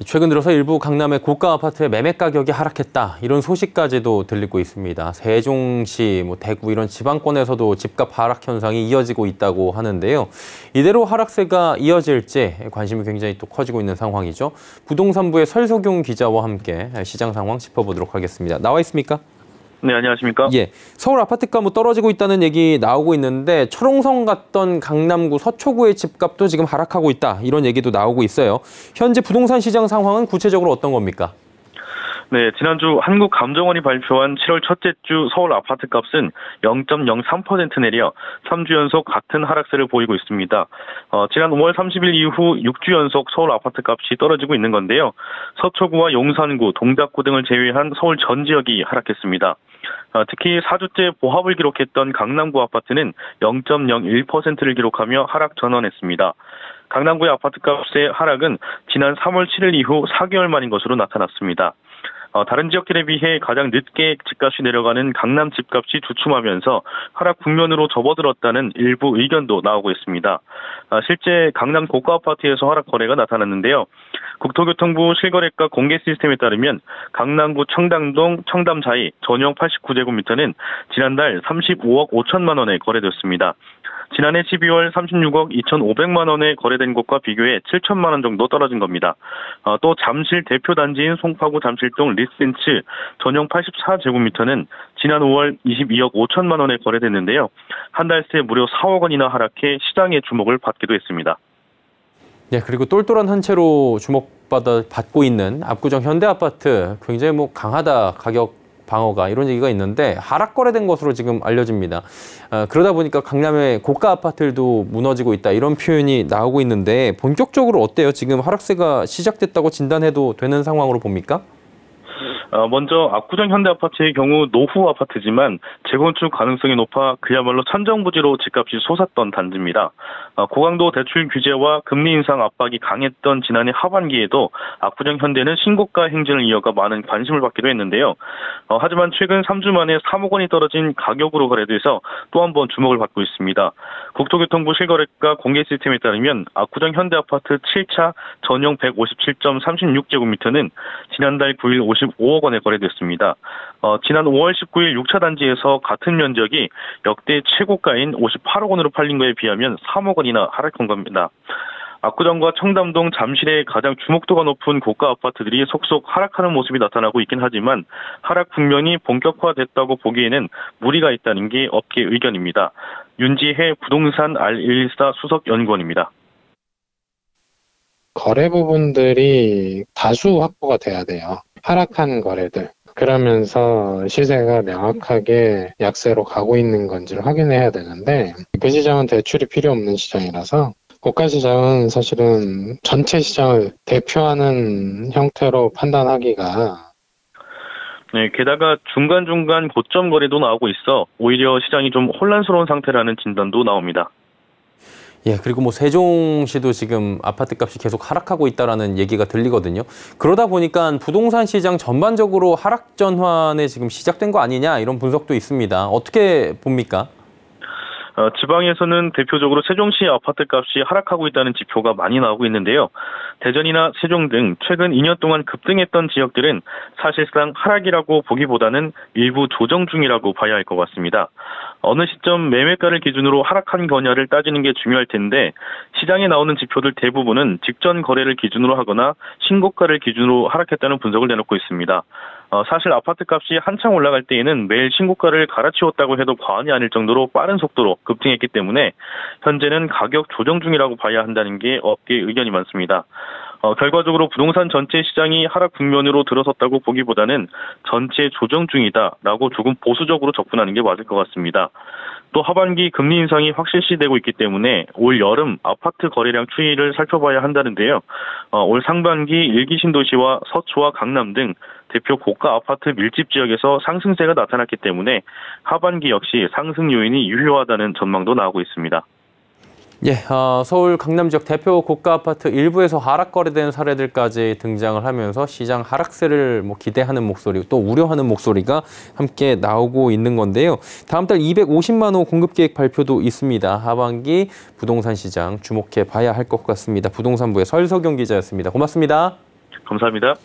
최근 들어서 일부 강남의 고가 아파트의 매매 가격이 하락했다. 이런 소식까지도 들리고 있습니다. 세종시, 대구 이런 지방권에서도 집값 하락 현상이 이어지고 있다고 하는데요. 이대로 하락세가 이어질지 관심이 굉장히 또 커지고 있는 상황이죠. 부동산부의 설석용 기자와 함께 시장 상황 짚어보도록 하겠습니다. 나와 있습니까? 네, 안녕하십니까? 예, 서울 아파트가 떨어지고 있다는 얘기 나오고 있는데 철옹성 갔던 강남구 서초구의 집값도 지금 하락하고 있다. 이런 얘기도 나오고 있어요. 현재 부동산 시장 상황은 구체적으로 어떤 겁니까? 네, 지난주 한국감정원이 발표한 7월 첫째 주 서울 아파트 값은 0.03% 내려 3주 연속 같은 하락세를 보이고 있습니다. 지난 5월 30일 이후 6주 연속 서울 아파트 값이 떨어지고 있는 건데요. 서초구와 용산구, 동작구 등을 제외한 서울 전 지역이 하락했습니다. 특히 4주째 보합을 기록했던 강남구 아파트는 0.01%를 기록하며 하락 전환했습니다. 강남구의 아파트값의 하락은 지난 3월 7일 이후 4개월 만인 것으로 나타났습니다. 다른 지역들에 비해 가장 늦게 집값이 내려가는 강남 집값이 주춤하면서 하락 국면으로 접어들었다는 일부 의견도 나오고 있습니다. 실제 강남 고가 아파트에서 하락 거래가 나타났는데요. 국토교통부 실거래가 공개 시스템에 따르면 강남구 청담동 청담사이 전용 89제곱미터는 지난달 35억 5천만 원에 거래됐습니다. 지난해 12월 36억 2,500만 원에 거래된 곳과 비교해 7천만 원 정도 떨어진 겁니다. 또 잠실 대표 단지인 송파구 잠실동 리센츠 전용 84제곱미터는 지난 5월 22억 5천만 원에 거래됐는데요. 한 달 새 무려 4억 원이나 하락해 시장의 주목을 받기도 했습니다. 네, 그리고 똘똘한 한 채로 주목받고 있는 압구정 현대아파트 굉장히 강하다 가격 방어가 이런 얘기가 있는데 하락 거래된 것으로 지금 알려집니다. 그러다 보니까 강남의 고가 아파트들도 무너지고 있다 이런 표현이 나오고 있는데 본격적으로 어때요? 지금 하락세가 시작됐다고 진단해도 되는 상황으로 봅니까? 먼저 압구정 현대아파트의 경우 노후 아파트지만 재건축 가능성이 높아 그야말로 천정부지로 집값이 솟았던 단지입니다. 고강도 대출 규제와 금리 인상 압박이 강했던 지난해 하반기에도 압구정 현대는 신고가 행진을 이어가 많은 관심을 받기도 했는데요. 하지만 최근 3주 만에 3억 원이 떨어진 가격으로 거래돼서 또 한 번 주목을 받고 있습니다. 국토교통부 실거래가 공개 시스템에 따르면 압구정 현대아파트 7차 전용 157.36제곱미터는 지난달 9일 55억 원에 거래됐습니다. 지난 5월 19일 6차 단지에서 같은 면적이 역대 최고가인 58억 원으로 팔린 거에 비하면 3억 원이나 하락한 겁니다. 압구정과 청담동, 잠실의 가장 주목도가 높은 고가 아파트들이 속속 하락하는 모습이 나타나고 있긴 하지만 하락 국면이 본격화됐다고 보기에는 무리가 있다는 게 업계 의견입니다. 윤지혜 부동산 R114 수석연구원입니다. 거래 부분들이 다수 확보가 돼야 돼요. 하락한 거래들. 그러면서 시세가 명확하게 약세로 가고 있는 건지를 확인해야 되는데 그 시장은 대출이 필요 없는 시장이라서 고가 시장은 사실은 전체 시장을 대표하는 형태로 판단하기가 네, 게다가 중간중간 고점 거래도 나오고 있어 오히려 시장이 좀 혼란스러운 상태라는 진단도 나옵니다. 예, 그리고 세종시도 지금 아파트 값이 계속 하락하고 있다라는 얘기가 들리거든요. 그러다 보니까 부동산 시장 전반적으로 하락 전환에 지금 시작된 거 아니냐 이런 분석도 있습니다. 어떻게 봅니까? 지방에서는 대표적으로 세종시 아파트 값이 하락하고 있다는 지표가 많이 나오고 있는데요. 대전이나 세종 등 최근 2년 동안 급등했던 지역들은 사실상 하락이라고 보기보다는 일부 조정 중이라고 봐야 할 것 같습니다. 어느 시점 매매가를 기준으로 하락한 거냐를 따지는 게 중요할 텐데 시장에 나오는 지표들 대부분은 직전 거래를 기준으로 하거나 신고가를 기준으로 하락했다는 분석을 내놓고 있습니다. 사실 아파트 값이 한창 올라갈 때에는 매일 신고가를 갈아치웠다고 해도 과언이 아닐 정도로 빠른 속도로 급등했기 때문에 현재는 가격 조정 중이라고 봐야 한다는 게 업계의 의견이 많습니다. 결과적으로 부동산 전체 시장이 하락 국면으로 들어섰다고 보기보다는 전체 조정 중이다라고 조금 보수적으로 접근하는 게 맞을 것 같습니다. 또 하반기 금리 인상이 확실시되고 있기 때문에 올 여름 아파트 거래량 추이를 살펴봐야 한다는데요. 올 상반기 일기 신도시와 서초와 강남 등 대표 고가 아파트 밀집 지역에서 상승세가 나타났기 때문에 하반기 역시 상승 요인이 유효하다는 전망도 나오고 있습니다. 예, 서울 강남 지역 대표 고가 아파트 일부에서 하락 거래된 사례들까지 등장을 하면서 시장 하락세를 기대하는 목소리, 또 우려하는 목소리가 함께 나오고 있는 건데요. 다음 달 250만 호 공급 계획 발표도 있습니다. 하반기 부동산 시장 주목해 봐야 할 것 같습니다. 부동산부의 설석용 기자였습니다. 고맙습니다. 감사합니다.